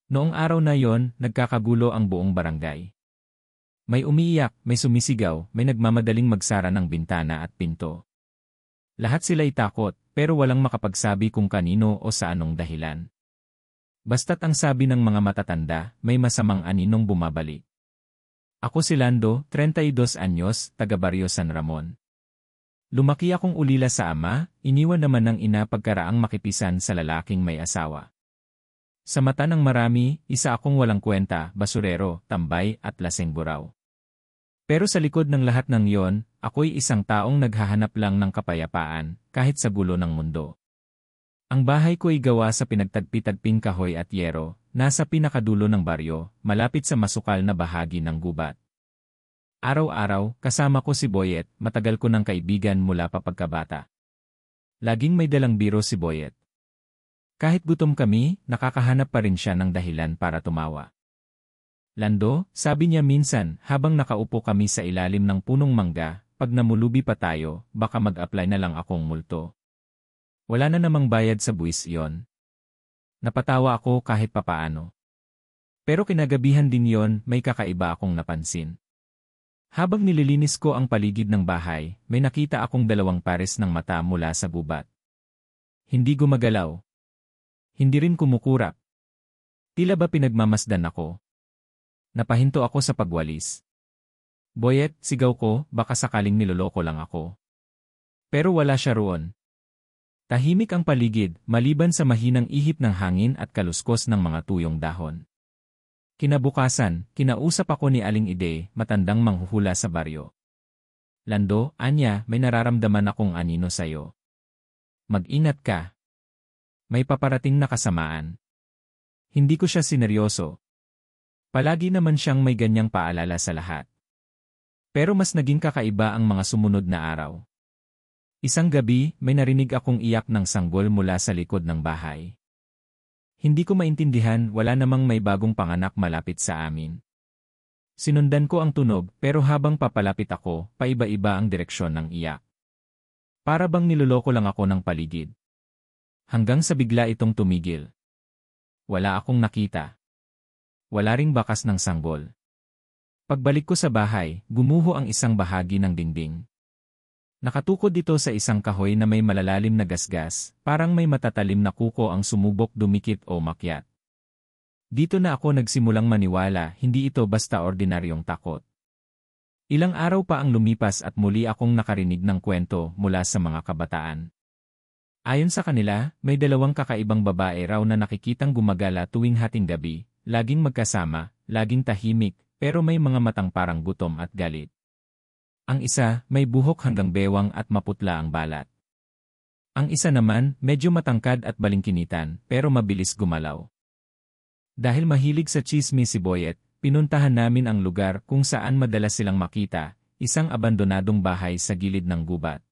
Noong araw na yon, nagkakagulo ang buong barangay. May umiiyak, may sumisigaw, may nagmamadaling magsara ng bintana at pinto. Lahat sila'y takot, pero walang makapagsabi kung kanino o sa anong dahilan. Basta't ang sabi ng mga matatanda, may masamang aninong bumabalik. Ako si Lando, 32 anyos, taga Barrio San Ramon. Lumaki akong ulila sa ama, iniwan naman ng ina pagkaraang makipisan sa lalaking may asawa. Sa mata ng marami, isa akong walang kwenta, basurero, tambay at laseng buraw. Pero sa likod ng lahat ng yon, ako'y isang taong naghahanap lang ng kapayapaan, kahit sa gulo ng mundo. Ang bahay ko'y gawa sa pinagtagpi-tagping kahoy at yero, nasa pinakadulo ng baryo, malapit sa masukal na bahagi ng gubat. Araw-araw, kasama ko si Boyet, matagal ko ng kaibigan mula pa pagkabata. Laging may dalang biro si Boyet. Kahit gutom kami, nakakahanap pa rin siya ng dahilan para tumawa. Lando, sabi niya minsan habang nakaupo kami sa ilalim ng punong mangga, pag namulubi pa tayo, baka mag-apply na lang akong multo. Wala na namang bayad sa buwis yon. Napatawa ako kahit papaano. Pero kinagabihan din yon, may kakaiba akong napansin. Habang nililinis ko ang paligid ng bahay, may nakita akong dalawang pares ng mata mula sa gubat. Hindi gumagalaw. Hindi rin kumukurap. Tila ba pinagmamasdan ako? Napahinto ako sa pagwalis. Boyet, sigaw ko, baka sakaling niloloko lang ako. Pero wala siya roon. Tahimik ang paligid, maliban sa mahinang ihip ng hangin at kaluskos ng mga tuyong dahon. Kinabukasan, kinausap ako ni Aling Ide, matandang manghuhula sa baryo. Lando, anya, may nararamdaman akong anino sayo. Mag-ingat ka. May paparating na kasamaan. Hindi ko siya sineryoso. Palagi naman siyang may ganyang paalala sa lahat. Pero mas naging kakaiba ang mga sumunod na araw. Isang gabi, may narinig akong iyak ng sanggol mula sa likod ng bahay. Hindi ko maintindihan, wala namang may bagong panganak malapit sa amin. Sinundan ko ang tunog, pero habang papalapit ako, paiba-iba ang direksyon ng iyak. Para bang niloloko lang ako ng paligid. Hanggang sa bigla itong tumigil. Wala akong nakita. Wala ring bakas ng sanggol. Pagbalik ko sa bahay, gumuho ang isang bahagi ng dingding. Nakatukod ito sa isang kahoy na may malalalim na gasgas, parang may matatalim na kuko ang sumubok dumikit o makyat. Dito na ako nagsimulang maniwala, hindi ito basta ordinaryong takot. Ilang araw pa ang lumipas at muli akong nakarinig ng kwento mula sa mga kabataan. Ayon sa kanila, may dalawang kakaibang babae raw na nakikitang gumagala tuwing hating gabi, laging magkasama, laging tahimik, pero may mga matang parang gutom at galit. Ang isa, may buhok hanggang bewang at maputla ang balat. Ang isa naman, medyo matangkad at balingkinitan, pero mabilis gumalaw. Dahil mahilig sa tsismis si Boyet, pinuntahan namin ang lugar kung saan madalas silang makita, isang abandonadong bahay sa gilid ng gubat.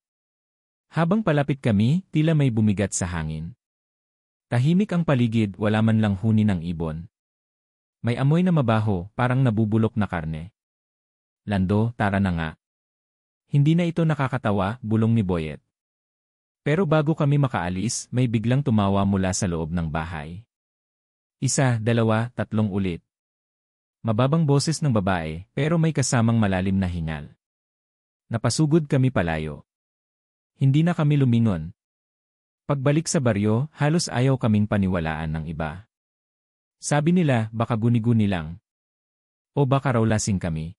Habang palapit kami, tila may bumigat sa hangin. Tahimik ang paligid, wala man lang huni ng ibon. May amoy na mabaho, parang nabubulok na karne. Lando, tara na nga. Hindi na ito nakakatawa, bulong ni Boyet. Pero bago kami makaalis, may biglang tumawa mula sa loob ng bahay. Isa, dalawa, tatlong ulit. Mababang boses ng babae, pero may kasamang malalim na hingal. Napasugod kami palayo. Hindi na kami lumingon. Pagbalik sa baryo, halos ayaw kaming paniwalaan ng iba. Sabi nila, baka guni-guni lang. O baka raw lasing kami.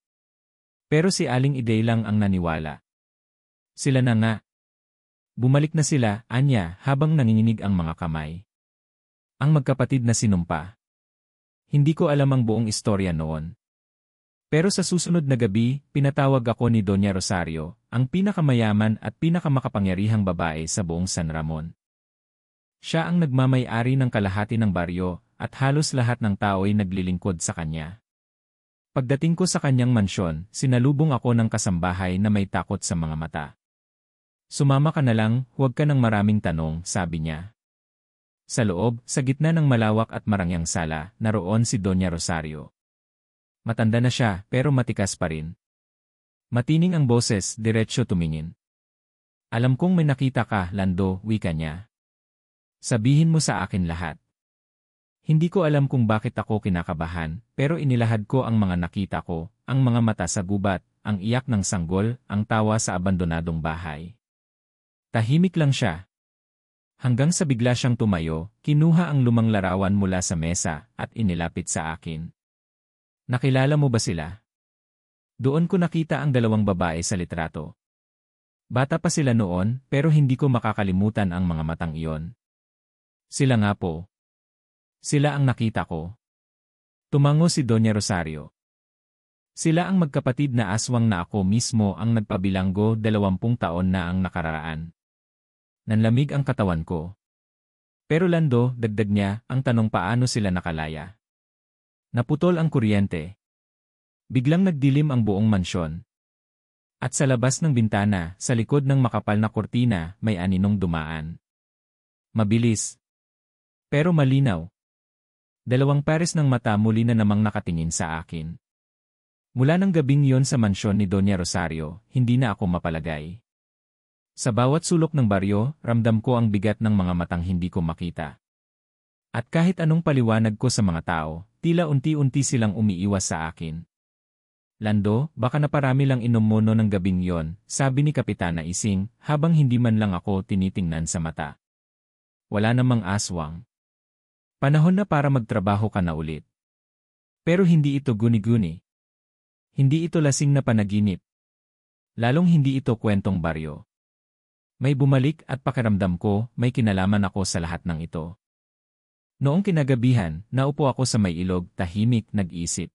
Pero si Aling Ide lang ang naniwala. Sila na nga. Bumalik na sila, anya, habang nanginginig ang mga kamay. Ang magkapatid na sinumpa. Hindi ko alam ang buong istorya noon. Pero sa susunod na gabi, pinatawag ako ni Doña Rosario, ang pinakamayaman at pinakamakapangyarihang babae sa buong San Ramon. Siya ang nagmamay-ari ng kalahati ng baryo, at halos lahat ng tao ay naglilingkod sa kanya. Pagdating ko sa kanyang mansyon, sinalubong ako ng kasambahay na may takot sa mga mata. Sumama ka na lang, huwag ka ng maraming tanong, sabi niya. Sa loob, sa gitna ng malawak at marangyang sala, naroon si Doña Rosario. Matanda na siya, pero matikas pa rin. Matining ang boses, diretsyo tumingin. Alam kong may nakita ka, Lando, wika niya. Sabihin mo sa akin lahat. Hindi ko alam kung bakit ako kinakabahan, pero inilahad ko ang mga nakita ko, ang mga mata sa gubat, ang iyak ng sanggol, ang tawa sa abandonadong bahay. Tahimik lang siya. Hanggang sa bigla siyang tumayo, kinuha ang lumang larawan mula sa mesa at inilapit sa akin. Nakilala mo ba sila? Doon ko nakita ang dalawang babae sa litrato. Bata pa sila noon, pero hindi ko makakalimutan ang mga matang iyon. Sila nga po. Sila ang nakita ko. Tumango si Doña Rosario. Sila ang magkapatid na aswang na ako mismo ang nagpabilanggo 20 taon na ang nakararaan. Nanlamig ang katawan ko. Pero Lando, dagdag niya, ang tanong paano sila nakalaya. Naputol ang kuryente. Biglang nagdilim ang buong mansyon. At sa labas ng bintana, sa likod ng makapal na kortina, may aninong dumaan. Mabilis. Pero malinaw. 2 pares ng mata muli na namang nakatingin sa akin. Mula ng gabing yon sa mansyon ni Doña Rosario, hindi na ako mapalagay. Sa bawat sulok ng baryo, ramdam ko ang bigat ng mga matang hindi ko makita. At kahit anong paliwanag ko sa mga tao, tila unti-unti silang umiiwas sa akin. Lando, baka naparami lang inom mo no ng gabing yon, sabi ni Kapitana Ising, habang hindi man lang ako tinitingnan sa mata. Wala namang aswang. Panahon na para magtrabaho ka na ulit. Pero hindi ito guni-guni. Hindi ito lasing na panaginip. Lalong hindi ito kwentong baryo. May bumalik at pakiramdam ko, may kinalaman ako sa lahat ng ito. Noong kinagabihan, naupo ako sa may ilog, tahimik, nag-iisip.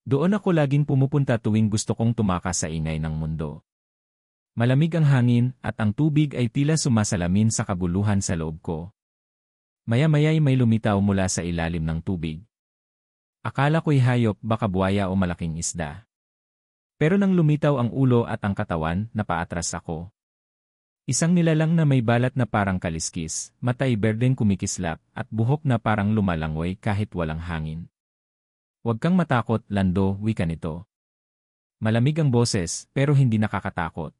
Doon ako laging pumupunta tuwing gusto kong tumakas sa ingay ng mundo. Malamig ang hangin at ang tubig ay tila sumasalamin sa kaguluhan sa loob ko. Maya-maya'y may lumitaw mula sa ilalim ng tubig. Akala ko'y hayop, baka buwaya o malaking isda. Pero nang lumitaw ang ulo at ang katawan, napaatras ako. Isang nilalang na may balat na parang kaliskis, matay berdeng kumikislap, at buhok na parang lumalangoy kahit walang hangin. Huwag kang matakot, Lando, wika nito. Malamig ang boses, pero hindi nakakatakot.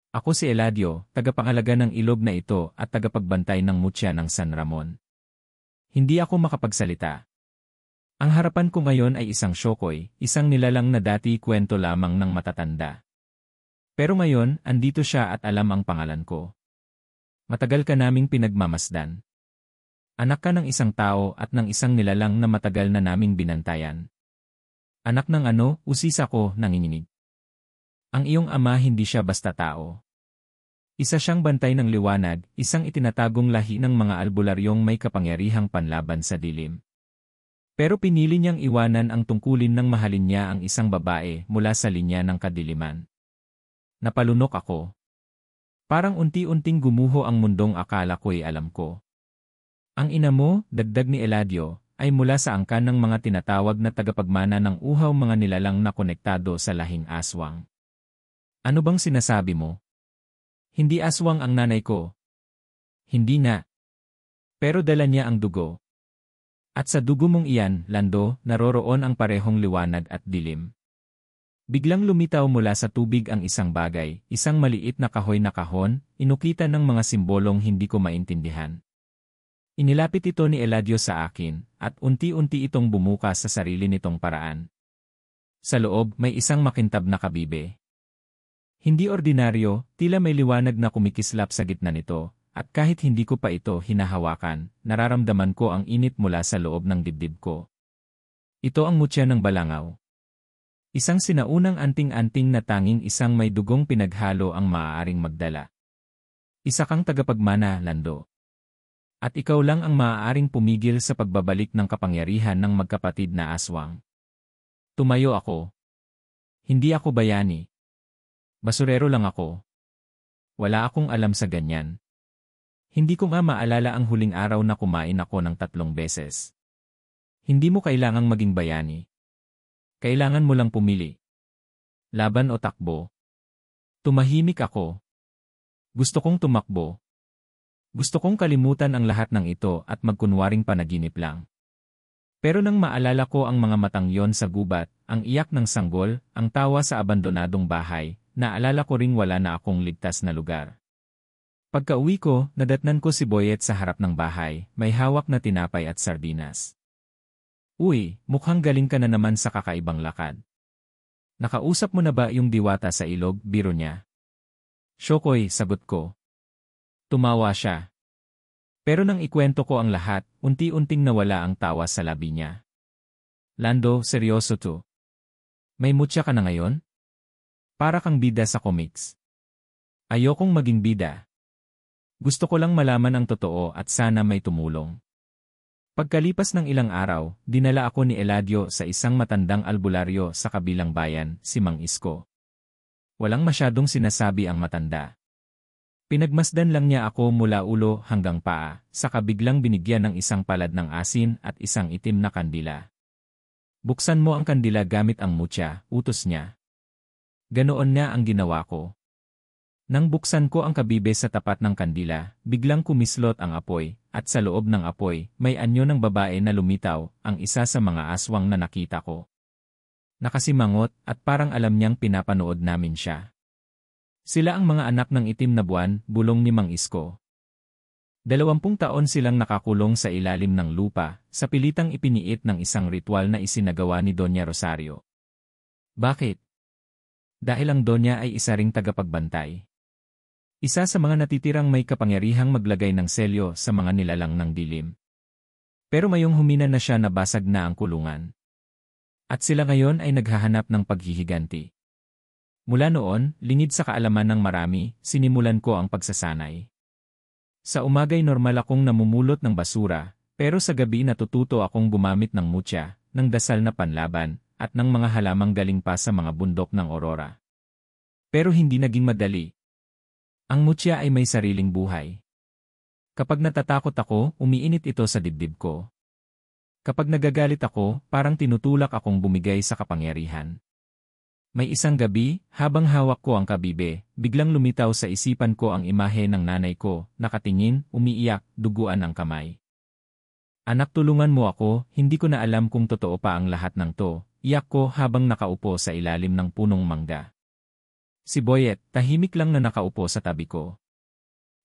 Ako si Eladio, tagapangalaga ng ilog na ito at tagapagbantay ng mutya ng San Ramon. Hindi ako makapagsalita. Ang harapan ko ngayon ay isang syokoy, isang nilalang na dati kwento lamang ng matatanda. Pero ngayon, andito siya at alam ang pangalan ko. Matagal ka naming pinagmamasdan. Anak ka ng isang tao at ng isang nilalang na matagal na naming binantayan. Anak ng ano, usis ako, nanginginig. Ang iyong ama hindi siya basta tao. Isa siyang bantay ng liwanag, isang itinatagong lahi ng mga albularyong may kapangyarihang panlaban sa dilim. Pero pinili niyang iwanan ang tungkulin ng mahalin niya ang isang babae mula sa linya ng kadiliman. Napalunok ako. Parang unti-unting gumuho ang mundong akala ko'y alam ko. Ang ina mo, dagdag ni Eladio, ay mula sa angkan ng mga tinatawag na tagapagmana ng uhaw mga nilalang na konektado sa lahing aswang. Ano bang sinasabi mo? Hindi aswang ang nanay ko. Hindi na. Pero dala niya ang dugo. At sa dugo mong iyan, Lando, naroroon ang parehong liwanag at dilim. Biglang lumitaw mula sa tubig ang isang bagay, isang maliit na kahoy na kahon, inukitan ng mga simbolong hindi ko maintindihan. Inilapit ito ni Eladio sa akin, at unti-unti itong bumukas sa sarili nitong paraan. Sa loob, may isang makintab na kabibe. Hindi ordinaryo, tila may liwanag na kumikislap sa gitna nito, at kahit hindi ko pa ito hinahawakan, nararamdaman ko ang init mula sa loob ng dibdib ko. Ito ang mutya ng balangaw. Isang sinaunang anting-anting na tanging isang may dugong pinaghalo ang maaaring magdala. Isa kang tagapagmana, Lando. At ikaw lang ang maaaring pumigil sa pagbabalik ng kapangyarihan ng magkapatid na aswang. Tumayo ako. Hindi ako bayani. Basurero lang ako. Wala akong alam sa ganyan. Hindi ko nga maalala ang huling araw na kumain ako ng 3 beses. Hindi mo kailangang maging bayani. Kailangan mo lang pumili. Laban o takbo. Tumahimik ako. Gusto kong tumakbo. Gusto kong kalimutan ang lahat ng ito at magkunwaring panaginip lang. Pero nang maalala ko ang mga matang yon sa gubat, ang iyak ng sanggol, ang tawa sa abandonadong bahay, naalala ko ring wala na akong ligtas na lugar. Pagka-uwi ko, nadatnan ko si Boyet sa harap ng bahay, may hawak na tinapay at sardinas. Uy, mukhang galing ka na naman sa kakaibang lakad. Nakausap mo na ba yung diwata sa ilog, biro niya? Shokoy, sagot ko. Tumawa siya. Pero nang ikwento ko ang lahat, unti-unting nawala ang tawa sa labi niya. Lando, seryoso to. May mutya ka na ngayon? Para kang bida sa comics. Ayokong maging bida. Gusto ko lang malaman ang totoo at sana may tumulong. Pagkalipas ng ilang araw, dinala ako ni Eladio sa isang matandang albularyo sa kabilang bayan, si Mang Isko. Walang masyadong sinasabi ang matanda. Pinagmasdan lang niya ako mula ulo hanggang paa, saka biglang binigyan ng isang palad ng asin at isang itim na kandila. Buksan mo ang kandila gamit ang mutya, utos niya. Ganoon nga ang ginawa ko. Nang buksan ko ang kabibe sa tapat ng kandila, biglang kumislot ang apoy, at sa loob ng apoy, may anyo ng babae na lumitaw, ang isa sa mga aswang na nakita ko. Nakasimangot at parang alam niyang pinapanood namin siya. Sila ang mga anak ng itim na buwan, bulong ni Mang Isko. 20 taon silang nakakulong sa ilalim ng lupa, sa pilitang ipiniit ng isang ritual na isinagawa ni Doña Rosario. Bakit? Dahil ang Doña ay isa ring tagapagbantay. Isa sa mga natitirang may kapangyarihang maglagay ng selyo sa mga nilalang ng dilim. Pero mayong humina na siya nabasag na ang kulungan. At sila ngayon ay naghahanap ng paghihiganti. Mula noon, lingid sa kaalaman ng marami, sinimulan ko ang pagsasanay. Sa umagay normal akong namumulot ng basura, pero sa gabi natututo akong gumamit ng mutya, ng dasal na panlaban, at ng mga halamang galing pa sa mga bundok ng Aurora. Pero hindi naging madali. Ang mutya ay may sariling buhay. Kapag natatakot ako, umiinit ito sa dibdib ko. Kapag nagagalit ako, parang tinutulak akong bumigay sa kapangyarihan. May isang gabi, habang hawak ko ang kabibe, biglang lumitaw sa isipan ko ang imahe ng nanay ko, nakatingin, umiiyak, duguan ang kamay. Anak, tulungan mo ako, hindi ko na alam kung totoo pa ang lahat ng to, iyak ko habang nakaupo sa ilalim ng punong mangga. Si Boyet, tahimik lang na nakaupo sa tabi ko.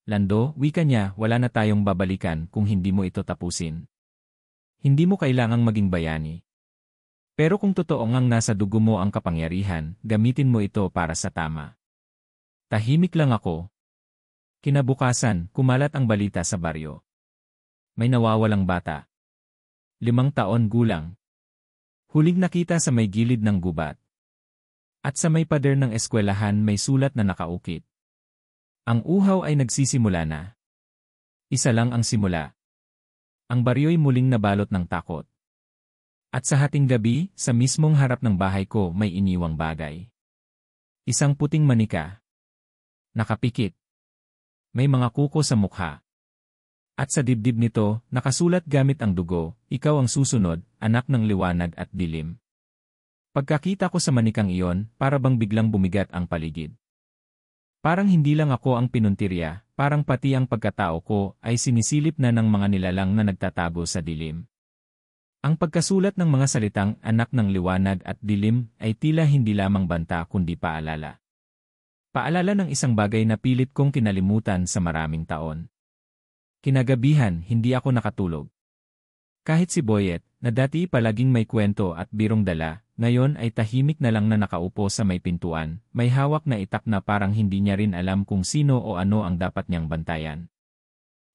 Lando, wika niya, wala na tayong babalikan kung hindi mo ito tapusin. Hindi mo kailangang maging bayani. Pero kung totoo ngang nasa dugo mo ang kapangyarihan, gamitin mo ito para sa tama. Tahimik lang ako. Kinabukasan, kumalat ang balita sa baryo. May nawawalang bata. 5 taon gulang. Huling nakita sa may gilid ng gubat. At sa may pader ng eskwelahan may sulat na nakaukit. Ang uhaw ay nagsisimula na. Isa lang ang simula. Ang baryo'y muling nabalot ng takot. At sa hating gabi, sa mismong harap ng bahay ko may iniwang bagay. Isang puting manika. Nakapikit. May mga kuko sa mukha. At sa dibdib nito, nakasulat gamit ang dugo, ikaw ang susunod, anak ng liwanag at dilim. Pagkakita ko sa manikang iyon, para bang biglang bumigat ang paligid. Parang hindi lang ako ang pinuntirya, parang pati ang pagkatao ko ay sinisilip na ng mga nilalang na nagtatago sa dilim. Ang pagkasulat ng mga salitang anak ng liwanag at dilim ay tila hindi lamang banta kundi paalala. Paalala ng isang bagay na pilit kong kinalimutan sa maraming taon. Kinagabihan, hindi ako nakatulog. Kahit si Boyet, na dati palaging may kwento at birong dala, ngayon ay tahimik na lang na nakaupo sa may pintuan, may hawak na itak na parang hindi niya rin alam kung sino o ano ang dapat niyang bantayan.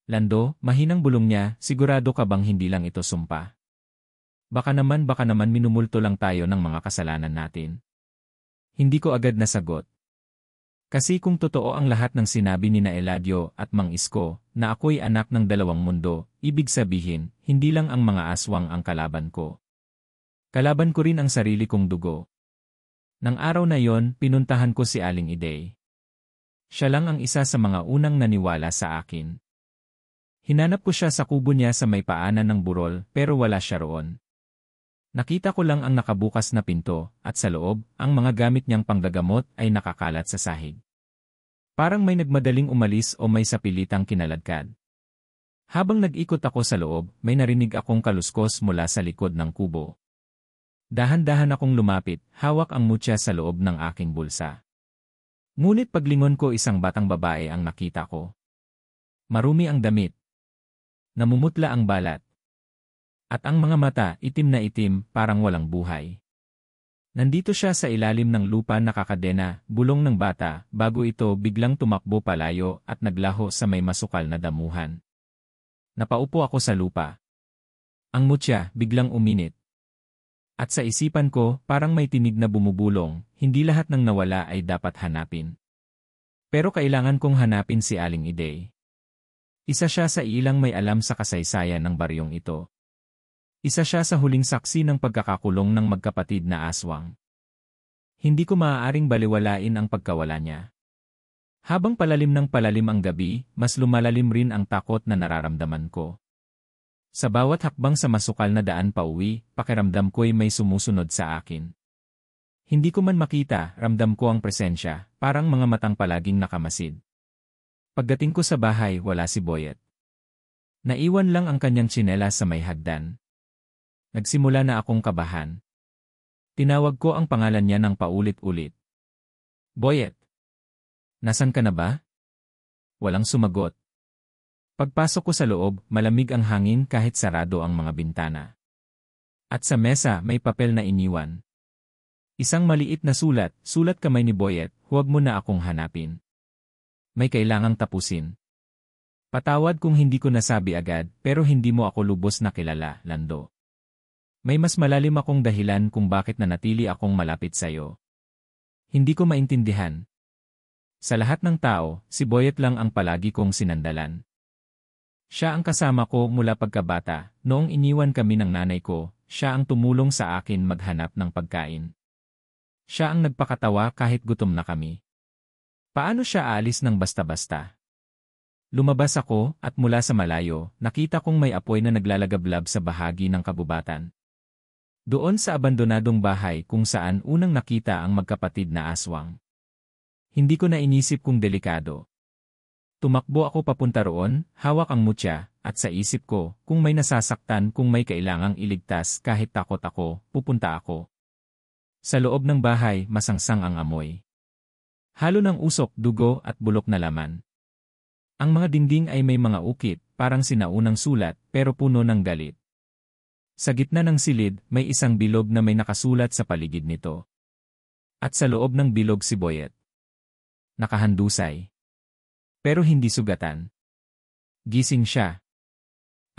Lando, mahinang bulong niya, sigurado ka bang hindi lang ito sumpa? Baka naman minumulto lang tayo ng mga kasalanan natin. Hindi ko agad nasagot. Kasi kung totoo ang lahat ng sinabi ni na Eladio at Mang Isko, na ako'y anak ng dalawang mundo, ibig sabihin, hindi lang ang mga aswang ang kalaban ko. Kalaban ko rin ang sarili kong dugo. Nang araw na yon, pinuntahan ko si Aling Iday. Siya lang ang isa sa mga unang naniwala sa akin. Hinanap ko siya sa kubo niya sa may paanan ng burol, pero wala siya roon. Nakita ko lang ang nakabukas na pinto, at sa loob, ang mga gamit niyang panggagamot ay nakakalat sa sahig. Parang may nagmadaling umalis o may sapilitang kinaladkad. Habang nag-ikot ako sa loob, may narinig akong kaluskos mula sa likod ng kubo. Dahan-dahan akong lumapit, hawak ang mutya sa loob ng aking bulsa. Ngunit paglingon ko, isang batang babae ang nakita ko. Marumi ang damit. Namumutla ang balat. At ang mga mata, itim na itim, parang walang buhay. Nandito siya sa ilalim ng lupa nakakadena, bulong ng bata, bago ito biglang tumakbo palayo at naglaho sa may masukal na damuhan. Napaupo ako sa lupa. Ang mutya biglang uminit. At sa isipan ko, parang may tinig na bumubulong, hindi lahat ng nawala ay dapat hanapin. Pero kailangan kong hanapin si Aling Iday. Isa siya sa ilang may alam sa kasaysayan ng baryong ito. Isa siya sa huling saksi ng pagkakakulong ng magkapatid na aswang. Hindi ko maaaring baliwalain ang pagkawala niya. Habang palalim ng palalim ang gabi, mas lumalalim rin ang takot na nararamdaman ko. Sa bawat hakbang sa masukal na daan pauwi, pakiramdam ko'y may sumusunod sa akin. Hindi ko man makita, ramdam ko ang presensya, parang mga matang palaging nakamasid. Pagdating ko sa bahay, wala si Boyet. Naiwan lang ang kanyang tsinelas sa may hagdan. Nagsimula na akong kabahan. Tinawag ko ang pangalan niya ng paulit-ulit. Boyet! Nasan ka na ba? Walang sumagot. Pagpasok ko sa loob, malamig ang hangin kahit sarado ang mga bintana. At sa mesa may papel na iniwan. Isang maliit na sulat, sulat kamay ni Boyet, huwag mo na akong hanapin. May kailangang tapusin. Patawad kung hindi ko nasabi agad, pero hindi mo ako lubos na kilala, Lando. May mas malalim akong dahilan kung bakit nanatili akong malapit sa'yo. Hindi ko maintindihan. Sa lahat ng tao, si Boyet lang ang palagi kong sinandalan. Siya ang kasama ko mula pagkabata, noong iniwan kami ng nanay ko, siya ang tumulong sa akin maghanap ng pagkain. Siya ang nagpakatawa kahit gutom na kami. Paano siya aalis ng basta-basta? Lumabas ako at mula sa malayo, nakita kong may apoy na naglalagablab sa bahagi ng kabubatan. Doon sa abandonadong bahay kung saan unang nakita ang magkapatid na aswang. Hindi ko na inisip kung delikado. Tumakbo ako papunta roon, hawak ang mutya, at sa isip ko, kung may nasasaktan kung may kailangang iligtas kahit takot ako, pupunta ako. Sa loob ng bahay, masangsang ang amoy. Halo ng usok, dugo at bulok na laman. Ang mga dingding ay may mga ukit, parang sinaunang sulat, pero puno ng galit. Sa gitna ng silid, may isang bilog na may nakasulat sa paligid nito. At sa loob ng bilog si Boyet. Nakahandusay. Pero hindi sugatan. Gising siya.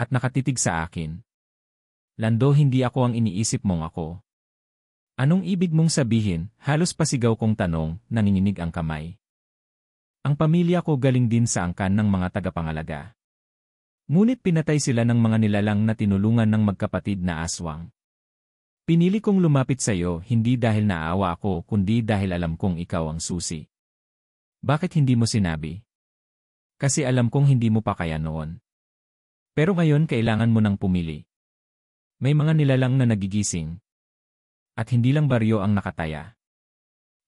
At nakatitig sa akin. Lando, hindi ako ang iniisip mong ako. Anong ibig mong sabihin? Halos pasigaw kong tanong, nanginginig ang kamay. Ang pamilya ko galing din sa angkan ng mga tagapangalaga. Ngunit pinatay sila ng mga nilalang na tinulungan ng magkapatid na aswang. Pinili kong lumapit sa iyo hindi dahil naawa ako kundi dahil alam kong ikaw ang susi. Bakit hindi mo sinabi? Kasi alam kong hindi mo pa kaya noon. Pero ngayon kailangan mo nang pumili. May mga nilalang na nagigising. At hindi lang baryo ang nakataya.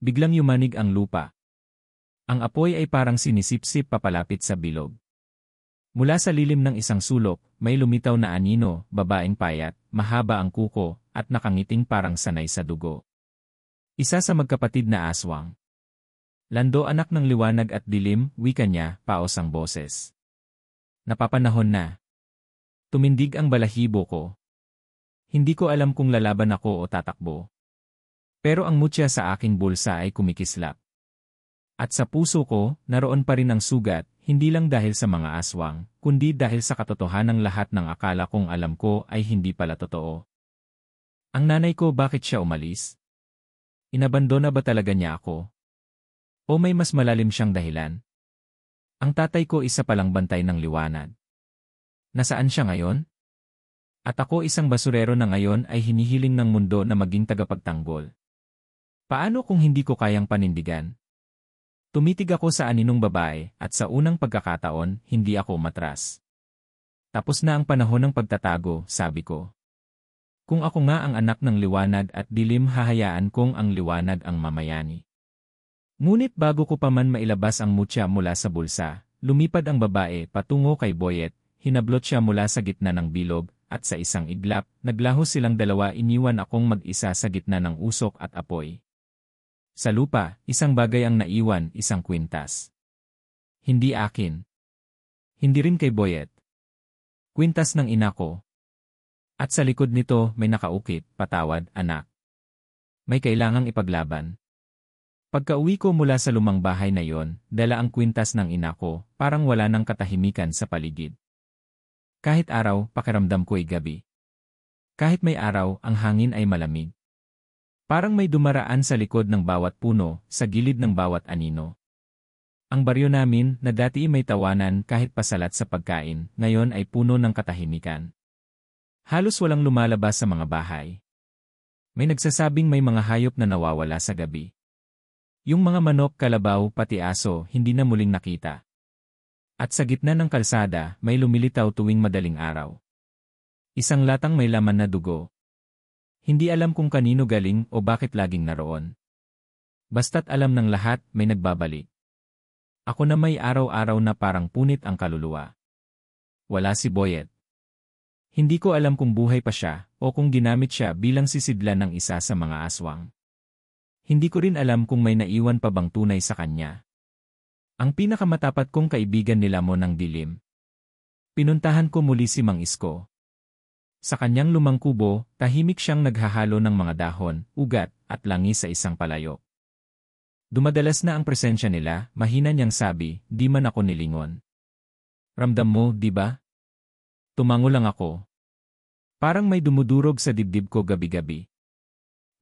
Biglang yumanig ang lupa. Ang apoy ay parang sinisipsip papalapit sa bilog. Mula sa lilim ng isang sulok, may lumitaw na anino, babaeng payat, mahaba ang kuko, at nakangiting parang sanay sa dugo. Isa sa magkapatid na aswang. Lando, anak ng liwanag at dilim, wika niya, paos ang boses. Napapanahon na. Tumindig ang balahibo ko. Hindi ko alam kung lalaban ako o tatakbo. Pero ang mutya sa aking bulsa ay kumikislap. At sa puso ko, naroon pa rin ang sugat, hindi lang dahil sa mga aswang, kundi dahil sa katotohanang lahat ng akala kong alam ko ay hindi pala totoo. Ang nanay ko, bakit siya umalis? Inabandona ba talaga niya ako? O may mas malalim siyang dahilan? Ang tatay ko isa palang bantay ng liwanag. Nasaan siya ngayon? At ako isang basurero na ngayon ay hinihiling ng mundo na maging tagapagtanggol. Paano kung hindi ko kayang panindigan? Tumitig ako sa aninong babae at sa unang pagkakataon, hindi ako umatras. Tapos na ang panahon ng pagtatago, sabi ko. Kung ako nga ang anak ng liwanag at dilim, hahayaan kong ang liwanag ang mamayani. Ngunit bago ko pa man mailabas ang mutya mula sa bulsa, lumipad ang babae patungo kay Boyet, hinablot siya mula sa gitna ng bilog, at sa isang iglap, naglaho silang dalawa, iniwan akong mag-isa sa gitna ng usok at apoy. Sa lupa, isang bagay ang naiwan, isang kwintas. Hindi akin. Hindi rin kay Boyet. Kwintas ng ina ko. At sa likod nito may nakaukit, patawad, anak. May kailangang ipaglaban. Pagka-uwi ko mula sa lumang bahay na yon, dala ang kwintas ng ina ko, parang wala nang katahimikan sa paligid. Kahit araw, pakiramdam ko'y gabi. Kahit may araw, ang hangin ay malamig. Parang may dumaraan sa likod ng bawat puno, sa gilid ng bawat anino. Ang baryo namin, na dati may tawanan kahit pasalat sa pagkain, ngayon ay puno ng katahimikan. Halos walang lumalabas sa mga bahay. May nagsasabing may mga hayop na nawawala sa gabi. Yung mga manok, kalabaw, pati aso, hindi na muling nakita. At sa gitna ng kalsada, may lumilitaw tuwing madaling araw. Isang latang may laman na dugo. Hindi alam kung kanino galing o bakit laging naroon. Basta't alam ng lahat, may nagbabalik. Ako na may araw-araw na parang punit ang kaluluwa. Wala si Boyet. Hindi ko alam kung buhay pa siya o kung ginamit siya bilang sisidlan ng isa sa mga aswang. Hindi ko rin alam kung may naiwan pa bang tunay sa kanya. Ang pinakamatapat kong kaibigan nila mo ng dilim. Pinuntahan ko muli si Mang Isko. Sa kanyang lumang kubo, tahimik siyang naghahalo ng mga dahon, ugat, at langis sa isang palayok. Dumadalas na ang presensya nila, mahina niyang sabi, di man ako nilingon. Ramdam mo, di ba? Tumango lang ako. Parang may dumudurog sa dibdib ko gabi-gabi.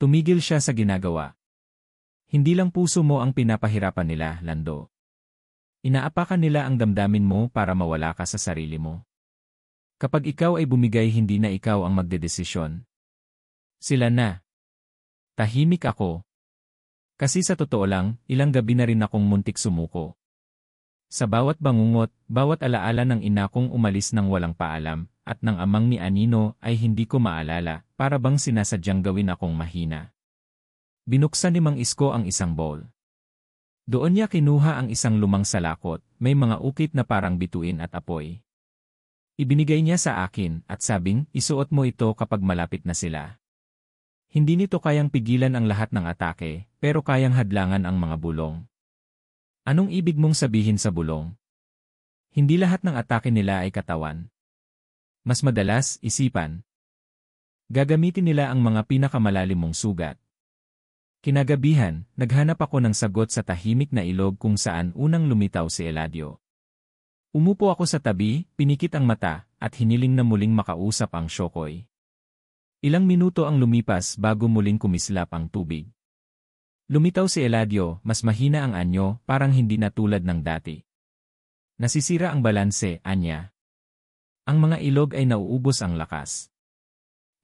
Tumigil siya sa ginagawa. Hindi lang puso mo ang pinapahirapan nila, Lando. Inaapakan nila ang damdamin mo para mawala ka sa sarili mo. Kapag ikaw ay bumigay, hindi na ikaw ang magdedesisyon. Sila na. Tahimik ako. Kasi sa totoo lang, ilang gabi na rin akong muntik sumuko. Sa bawat bangungot, bawat alaala ng ina kong umalis ng walang paalam, at ng amang ni Anino ay hindi ko maalala, para bang sinasadyang gawin akong mahina. Binuksan ni Mang Isko ang isang bowl. Doon niya kinuha ang isang lumang salakot, may mga ukit na parang bituin at apoy. Ibinigay niya sa akin at sabing, isuot mo ito kapag malapit na sila. Hindi nito kayang pigilan ang lahat ng atake, pero kayang hadlangan ang mga bulong. Anong ibig mong sabihin sa bulong? Hindi lahat ng atake nila ay katawan. Mas madalas, isipan. Gagamitin nila ang mga pinakamalalim mong sugat. Kinagabihan, naghanap ako ng sagot sa tahimik na ilog kung saan unang lumitaw si Eladio. Umupo ako sa tabi, pinikit ang mata, at hiniling na muling makausap ang Shokoy. Ilang minuto ang lumipas bago muling kumislap ang tubig. Lumitaw si Eladio, mas mahina ang anyo, parang hindi na tulad ng dati. Nasisira ang balanse, anya. Ang mga ilog ay nauubos ang lakas.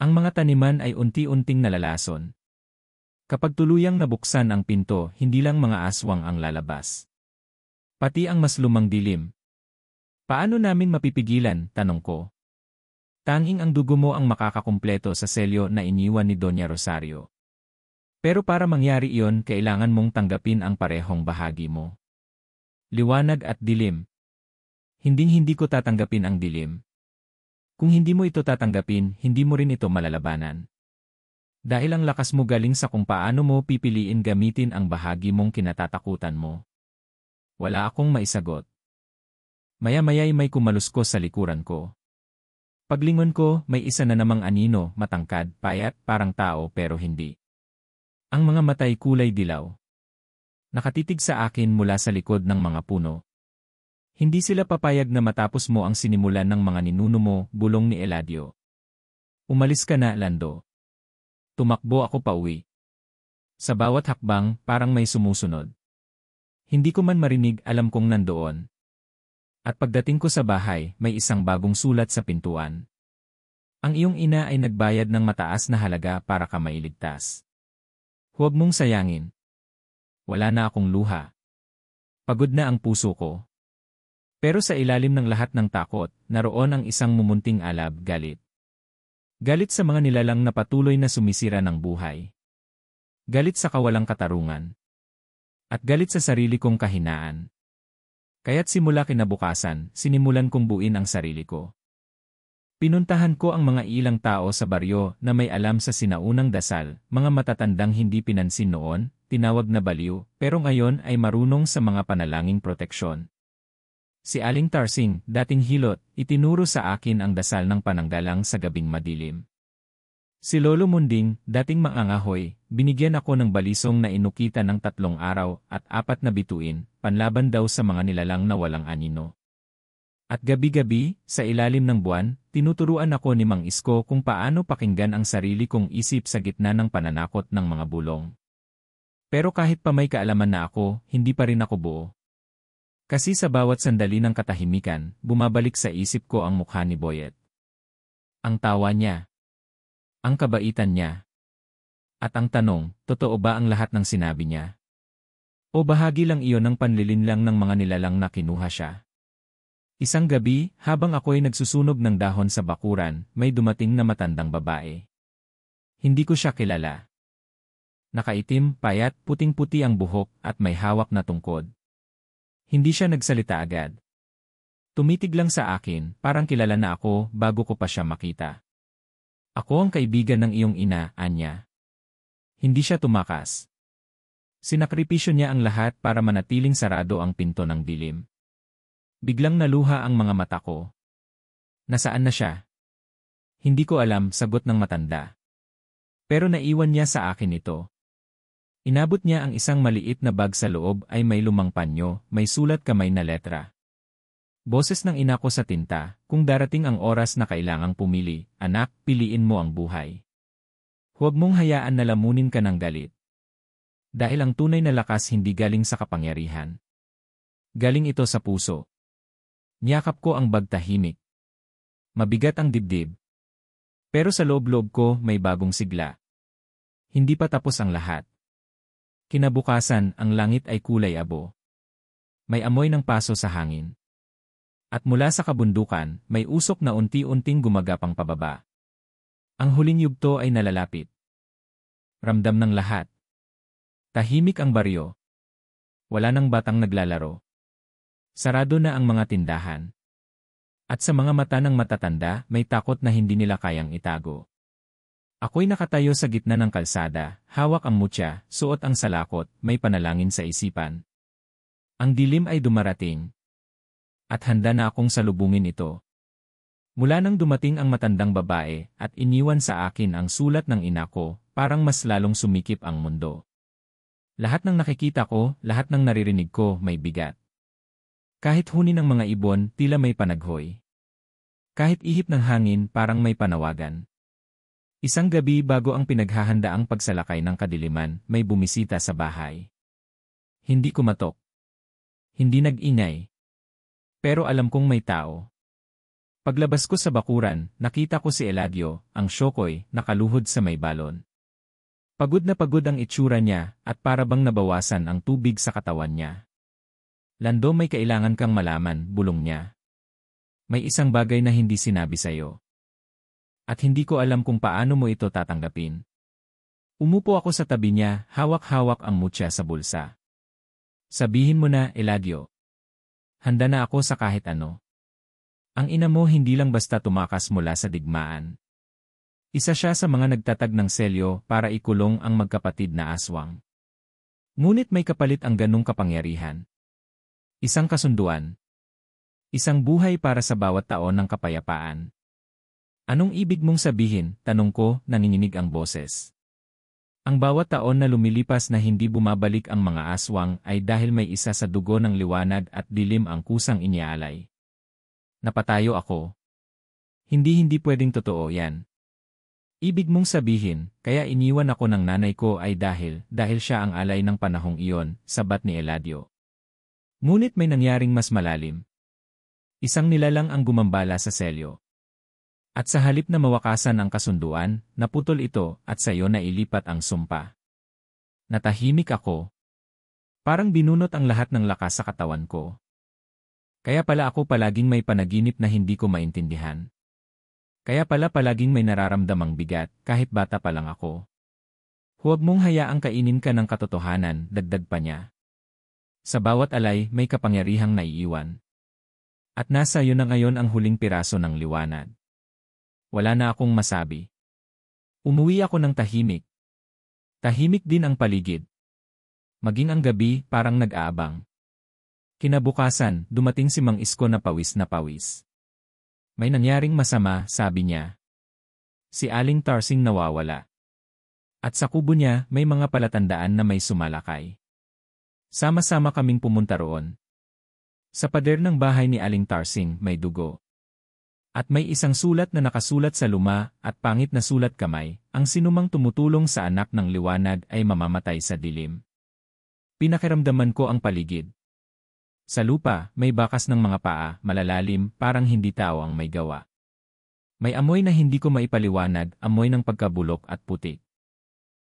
Ang mga taniman ay unti-unting nalalason. Kapag tuluyang nabuksan ang pinto, hindi lang mga aswang ang lalabas. Pati ang mas lumang dilim. Paano namin mapipigilan, tanong ko. Tanging ang dugo mo ang makakakumpleto sa selyo na iniwan ni Doña Rosario. Pero para mangyari iyon, kailangan mong tanggapin ang parehong bahagi mo. Liwanag at dilim. Hinding-hindi ko tatanggapin ang dilim. Kung hindi mo ito tatanggapin, hindi mo rin ito malalabanan. Dahil ang lakas mo galing sa kung paano mo pipiliin gamitin ang bahagi mong kinatatakutan mo. Wala akong maisagot. Maya-maya'y may kumaluskos sa likuran ko. Paglingon ko, may isa na namang anino, matangkad, payat, parang tao pero hindi. Ang mga matay kulay dilaw. Nakatitig sa akin mula sa likod ng mga puno. Hindi sila papayag na matapos mo ang sinimulan ng mga ninuno mo, bulong ni Eladio. Umalis ka na, Lando. Tumakbo ako pauwi. Sa bawat hakbang, parang may sumusunod. Hindi ko man marinig, alam kong nandoon. At pagdating ko sa bahay, may isang bagong sulat sa pintuan. Ang iyong ina ay nagbayad ng mataas na halaga para ka mailigtas. Huwag mong sayangin. Wala na akong luha. Pagod na ang puso ko. Pero sa ilalim ng lahat ng takot, naroon ang isang mumunting alab, galit. Galit sa mga nilalang na patuloy na sumisira ng buhay. Galit sa kawalang katarungan. At galit sa sarili kong kahinaan. Kaya't simula kinabukasan, sinimulan kong buuin ang sarili ko. Pinuntahan ko ang mga ilang tao sa baryo na may alam sa sinaunang dasal, mga matatandang hindi pinansin noon, tinawag na baliw, pero ngayon ay marunong sa mga panalangin proteksyon. Si Aling Tarsing, dating hilot, itinuro sa akin ang dasal ng pananggalang sa gabing madilim. Si Lolo Munding, dating maangahoy, binigyan ako ng balisong na inukita ng 3 araw at 4 na bituin, panlaban daw sa mga nilalang na walang anino. At gabi-gabi, sa ilalim ng buwan, tinuturuan ako ni Mang Isko kung paano pakinggan ang sarili kong isip sa gitna ng pananakot ng mga bulong. Pero kahit pa may kaalaman na ako, hindi pa rin ako buo. Kasi sa bawat sandali ng katahimikan, bumabalik sa isip ko ang mukha ni Boyet. Ang tawa niya. Ang kabaitan niya. At ang tanong, totoo ba ang lahat ng sinabi niya? O bahagi lang iyon ng panlilinlang ng mga nilalang na kinuha siya? Isang gabi, habang ako'y nagsusunog ng dahon sa bakuran, may dumating na matandang babae. Hindi ko siya kilala. Nakaitim, payat, puting-puti ang buhok at may hawak na tungkod. Hindi siya nagsalita agad. Tumitig lang sa akin, parang kilala na ako bago ko pa siya makita. Ako ang kaibigan ng iyong ina, Anya. Hindi siya tumakas. Sinakripisyo niya ang lahat para manatiling sarado ang pinto ng dilim. Biglang naluha ang mga mata ko. Nasaan na siya? Hindi ko alam, sagot ng matanda. Pero naiwan niya sa akin ito. Inabot niya ang isang maliit na bag sa loob ay may lumang panyo, may sulat kamay na letra. Boses ng ina ko sa tinta, kung darating ang oras na kailangang pumili, anak, piliin mo ang buhay. Huwag mong hayaan na lamunin ka ng galit. Dahil ang tunay na lakas hindi galing sa kapangyarihan. Galing ito sa puso. Niyakap ko ang bag tahimik. Mabigat ang dibdib. Pero sa loob-loob ko may bagong sigla. Hindi pa tapos ang lahat. Kinabukasan, ang langit ay kulay abo. May amoy ng paso sa hangin. At mula sa kabundukan, may usok na unti-unting gumagapang pababa. Ang huling yugto ay nalalapit. Ramdam ng lahat. Tahimik ang baryo. Wala nang batang naglalaro. Sarado na ang mga tindahan. At sa mga mata ng matatanda, may takot na hindi nila kayang itago. Ako'y nakatayo sa gitna ng kalsada, hawak ang mutya, suot ang salakot, may panalangin sa isipan. Ang dilim ay dumarating. At handa na akong salubungin ito. Mula nang dumating ang matandang babae at iniwan sa akin ang sulat ng ina ko, parang mas lalong sumikip ang mundo. Lahat ng nakikita ko, lahat ng naririnig ko may bigat. Kahit huni ng mga ibon, tila may panaghoy. Kahit ihip ng hangin, parang may panawagan. Isang gabi bago ang pinaghahandaang pagsalakay ng kadiliman, may bumisita sa bahay. Hindi kumatok. Hindi nag-ingay. Pero alam kong may tao. Paglabas ko sa bakuran, nakita ko si Eladio, ang syokoy, nakaluhod sa may balon. Pagod na pagod ang itsura niya, at parabang nabawasan ang tubig sa katawan niya. Lando, may kailangan kang malaman, bulong niya. May isang bagay na hindi sinabi sa'yo. At hindi ko alam kung paano mo ito tatanggapin. Umupo ako sa tabi niya, hawak-hawak ang mutya sa bulsa. Sabihin mo na, Eladio. Handa na ako sa kahit ano. Ang ina mo hindi lang basta tumakas mula sa digmaan. Isa siya sa mga nagtatag ng selyo para ikulong ang magkapatid na aswang. Ngunit may kapalit ang ganong kapangyarihan. Isang kasunduan. Isang buhay para sa bawat taon ng kapayapaan. Anong ibig mong sabihin? Tanong ko, nanginginig ang boses. Ang bawat taon na lumilipas na hindi bumabalik ang mga aswang ay dahil may isa sa dugo ng liwanag at dilim ang kusang inialay. Napatayo ako. Hindi pwedeng totoo yan. Ibig mong sabihin, kaya iniwan ako ng nanay ko ay dahil siya ang alay ng panahong iyon, sabat ni Eladio. Ngunit may nangyaring mas malalim. Isang nilalang ang gumambala sa selyo. At sa halip na mawakasan ang kasunduan, naputol ito at sa iyo na ilipat ang sumpa. Natahimik ako. Parang binunot ang lahat ng lakas sa katawan ko. Kaya pala ako palaging may panaginip na hindi ko maintindihan. Kaya pala palaging may nararamdamang bigat kahit bata pa lang ako. Huwag mong hayaang kainin ka ng katotohanan, dagdag pa niya. Sa bawat alay may kapangyarihang naiiwan. At nasa iyo na ngayon ang huling piraso ng liwanag. Wala na akong masabi. Umuwi ako ng tahimik. Tahimik din ang paligid. Maging ang gabi parang nag-aabang. Kinabukasan, dumating si Mang Isko na pawis na pawis. May nangyaring masama, sabi niya. Si Aling Tarsing nawawala. At sa kubo niya, may mga palatandaan na may sumalakay. Sama-sama kaming pumunta roon. Sa pader ng bahay ni Aling Tarsing, may dugo. At may isang sulat na nakasulat sa luma at pangit na sulat kamay, ang sinumang tumutulong sa anak ng liwanag ay mamamatay sa dilim. Pinakiramdaman ko ang paligid. Sa lupa, may bakas ng mga paa, malalalim, parang hindi tao ang may gawa. May amoy na hindi ko maipaliwanag, amoy ng pagkabulok at putik.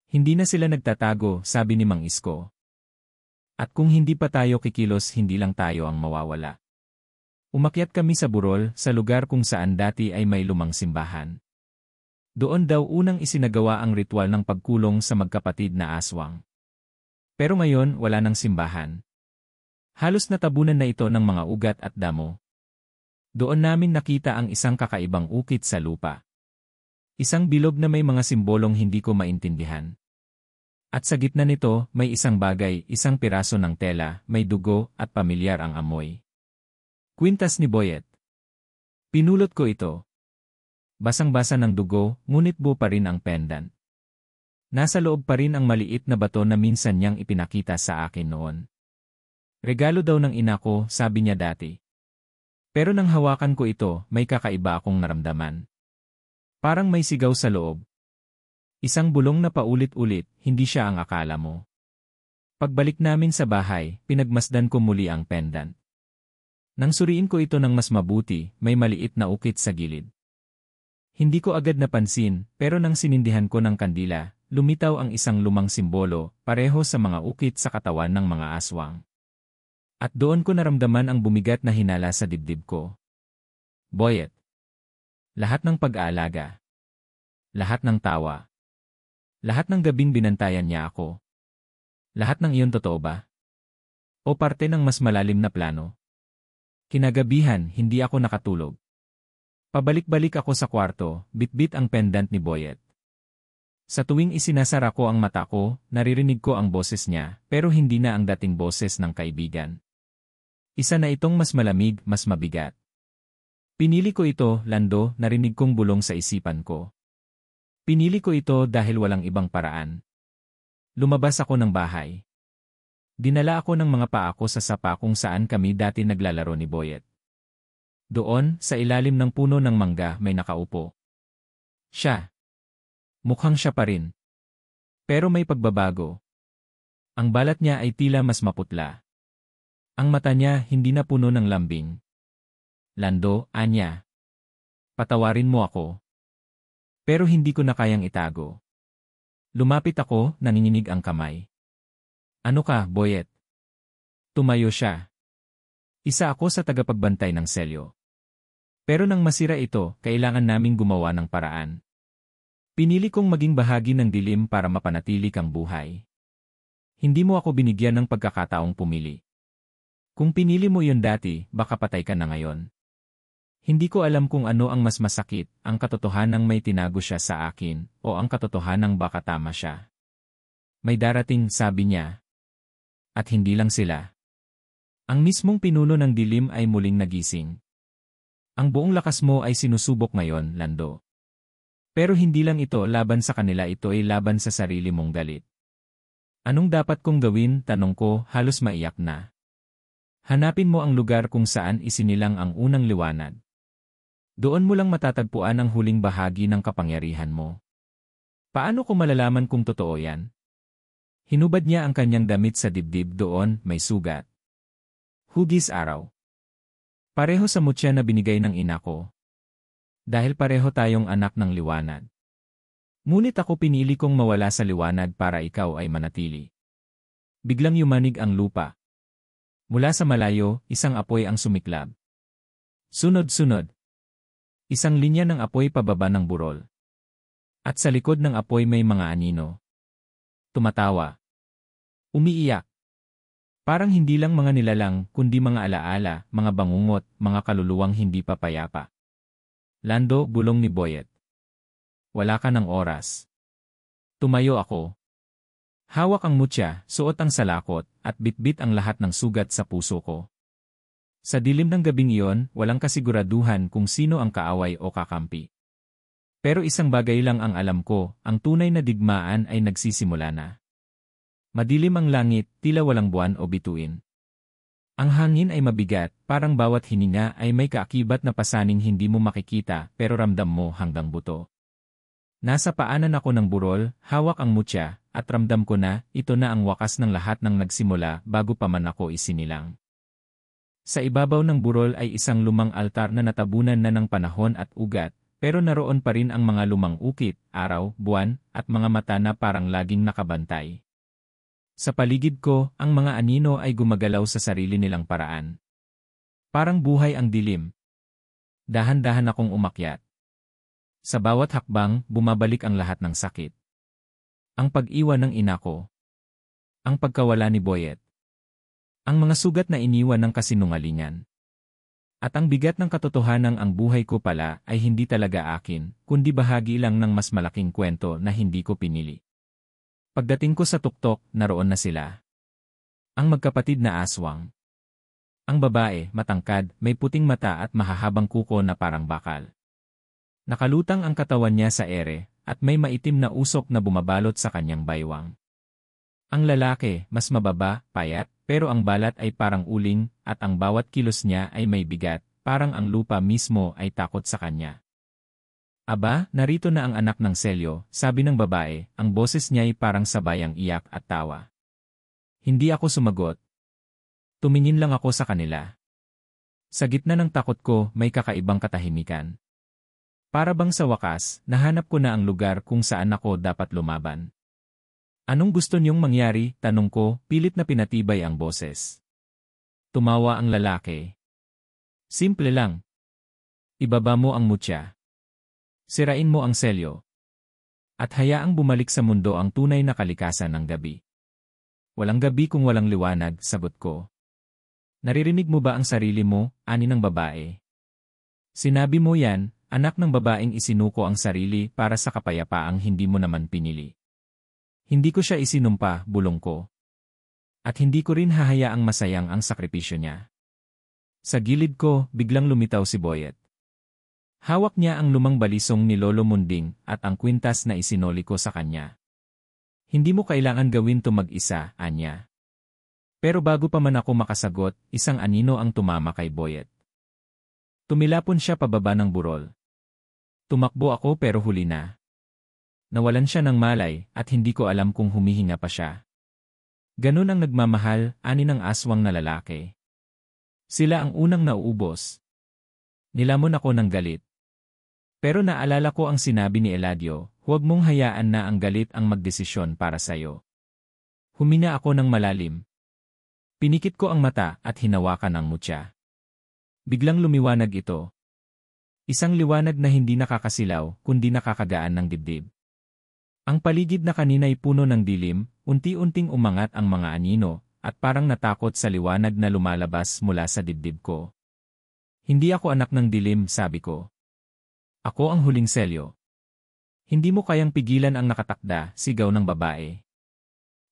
Hindi na sila nagtatago, sabi ni Mang Isko. At kung hindi pa tayo kikilos, hindi lang tayo ang mawawala. Umakyat kami sa burol, sa lugar kung saan dati ay may lumang simbahan. Doon daw unang isinagawa ang ritual ng pagkulong sa magkapatid na aswang. Pero ngayon, wala nang simbahan. Halos natabunan na ito ng mga ugat at damo. Doon namin nakita ang isang kakaibang ukit sa lupa. Isang bilog na may mga simbolong hindi ko maintindihan. At sa gitna nito, may isang bagay, isang piraso ng tela, may dugo, at pamilyar ang amoy. Kwintas ni Boyet. Pinulot ko ito. Basang-basa ng dugo, ngunit buo pa rin ang pendant. Nasa loob pa rin ang maliit na bato na minsan niyang ipinakita sa akin noon. Regalo daw ng ina ko, sabi niya dati. Pero nang hawakan ko ito, may kakaiba akong naramdaman. Parang may sigaw sa loob. Isang bulong na paulit-ulit, hindi siya ang akala mo. Pagbalik namin sa bahay, pinagmasdan ko muli ang pendant. Nang suriin ko ito ng mas mabuti, may maliit na ukit sa gilid. Hindi ko agad napansin, pero nang sinindihan ko ng kandila, lumitaw ang isang lumang simbolo, pareho sa mga ukit sa katawan ng mga aswang. At doon ko naramdaman ang bumigat na hinala sa dibdib ko. Boyet. Lahat ng pag-aalaga. Lahat ng tawa. Lahat ng gabing binantayan niya ako. Lahat ng iyon totoo ba? O parte ng mas malalim na plano? Kinagabihan, hindi ako nakatulog. Pabalik-balik ako sa kwarto, bitbit ang pendant ni Boyet. Sa tuwing isinasara ko ang mata ko, naririnig ko ang boses niya, pero hindi na ang dating boses ng kaibigan. Isa na itong mas malamig, mas mabigat. Pinili ko ito, Lando, narinig kong bulong sa isipan ko. Pinili ko ito dahil walang ibang paraan. Lumabas ako ng bahay. Dinala ako ng mga paa ko sa sapa kung saan kami dati naglalaro ni Boyet. Doon, sa ilalim ng puno ng mangga, may nakaupo. Siya. Mukhang siya pa rin. Pero may pagbabago. Ang balat niya ay tila mas maputla. Ang mata niya hindi na puno ng lambing. Lando, anya. Patawarin mo ako. Pero hindi ko na kayang itago. Lumapit ako, nanginginig ang kamay. Ano ka, Boyet? Tumayo siya. Isa ako sa tagapagbantay ng selyo. Pero nang masira ito, kailangan naming gumawa ng paraan. Pinili kong maging bahagi ng dilim para mapanatili kang buhay. Hindi mo ako binigyan ng pagkakataong pumili. Kung pinili mo yun dati, baka patay ka na ngayon. Hindi ko alam kung ano ang mas masakit, ang katotohanang may tinago siya sa akin, o ang katotohanang baka tama siya. May darating, sabi niya. At hindi lang sila. Ang mismong pinuno ng dilim ay muling nagising. Ang buong lakas mo ay sinusubok ngayon, Lando. Pero hindi lang ito laban sa kanila, ito ay laban sa sarili mong galit. Anong dapat kong gawin, tanong ko, halos maiyak na. Hanapin mo ang lugar kung saan isinilang ang unang liwanag. Doon mo lang matatagpuan ang huling bahagi ng kapangyarihan mo. Paano ko malalaman kung totoo yan? Hinubad niya ang kanyang damit sa dibdib, doon, may sugat. Hugis araw. Pareho sa mutya na binigay ng ina ko. Dahil pareho tayong anak ng liwanag. Ngunit ako pinili kong mawala sa liwanag para ikaw ay manatili. Biglang yumanig ang lupa. Mula sa malayo, isang apoy ang sumiklab. Sunod-sunod. Isang linya ng apoy pababa ng burol. At sa likod ng apoy may mga anino. Tumatawa. Umiiyak. Parang hindi lang mga nilalang, kundi mga alaala, mga bangungot, mga kaluluwang hindi papayapa. Lando, bulong ni Boyet. Wala ka ng oras. Tumayo ako. Hawak ang mutya, suot ang salakot, at bitbit ang lahat ng sugat sa puso ko. Sa dilim ng gabing iyon, walang kasiguraduhan kung sino ang kaaway o kakampi. Pero isang bagay lang ang alam ko, ang tunay na digmaan ay nagsisimula na. Madilim ang langit, tila walang buwan o bituin. Ang hangin ay mabigat, parang bawat hininga ay may kaakibat na pasaning hindi mo makikita pero ramdam mo hanggang buto. Nasa paanan ako ng burol, hawak ang mutya, at ramdam ko na, ito na ang wakas ng lahat ng nagsimula bago pa man ako isinilang. Sa ibabaw ng burol ay isang lumang altar na natabunan na ng panahon at ugat, pero naroon pa rin ang mga lumang ukit, araw, buwan, at mga mata na parang laging nakabantay. Sa paligid ko, ang mga anino ay gumagalaw sa sarili nilang paraan. Parang buhay ang dilim. Dahan-dahan akong umakyat. Sa bawat hakbang, bumabalik ang lahat ng sakit. Ang pag-iwan ng ina ko. Ang pagkawala ni Boyet. Ang mga sugat na iniwan ng kasinungalingan. At ang bigat ng katotohanang ang buhay ko pala ay hindi talaga akin, kundi bahagi lang ng mas malaking kwento na hindi ko pinili. Pagdating ko sa tuktok, naroon na sila. Ang magkapatid na aswang. Ang babae, matangkad, may puting mata at mahahabang kuko na parang bakal. Nakalutang ang katawan niya sa ere, at may maitim na usok na bumabalot sa kanyang baywang. Ang lalaki, mas mababa, payat, pero ang balat ay parang uling, at ang bawat kilos niya ay may bigat, parang ang lupa mismo ay takot sa kanya. Aba, narito na ang anak ng Selyo, sabi ng babae, ang boses niya ay parang sabayang iyak at tawa. Hindi ako sumagot. Tumingin lang ako sa kanila. Sa gitna ng takot ko, may kakaibang katahimikan. Para bang sa wakas, nahanap ko na ang lugar kung saan ako dapat lumaban. Anong gusto niyong mangyari? Tanong ko, pilit na pinatibay ang boses. Tumawa ang lalaki. Simple lang. Ibaba mo ang mutya. Sirain mo ang selyo. At hayaang bumalik sa mundo ang tunay na kalikasan ng gabi. Walang gabi kung walang liwanag, sagot ko. Naririnig mo ba ang sarili mo, ani ng babae? Sinabi mo yan, anak ng babaeng isinuko ang sarili para sa kapayapaang hindi mo naman pinili. Hindi ko siya isinumpa, bulong ko. At hindi ko rin hahayaang masayang ang sakripisyo niya. Sa gilid ko, biglang lumitaw si Boyet. Hawak niya ang lumang balisong ni Lolo Munding at ang kwintas na isinoli ko sa kanya. Hindi mo kailangan gawin to mag-isa, anya. Pero bago pa man ako makasagot, isang anino ang tumama kay Boyet. Tumilapon siya pababa ng burol. Tumakbo ako pero huli na. Nawalan siya ng malay at hindi ko alam kung humihinga pa siya. Ganun ang nagmamahal, ani ng aswang na lalaki. Sila ang unang nauubos. Nilamon ako ng galit. Pero naalala ko ang sinabi ni Eladio, huwag mong hayaan na ang galit ang magdesisyon para sayo. Huminga ako ng malalim. Pinikit ko ang mata at hinawakan ang mutya. Biglang lumiwanag ito. Isang liwanag na hindi nakakasilaw, kundi nakakagaan ng dibdib. Ang paligid na kanina'y puno ng dilim, unti-unting umangat ang mga anino, at parang natakot sa liwanag na lumalabas mula sa dibdib ko. Hindi ako anak ng dilim, sabi ko. Ako ang huling selyo. Hindi mo kayang pigilan ang nakatakda, sigaw ng babae.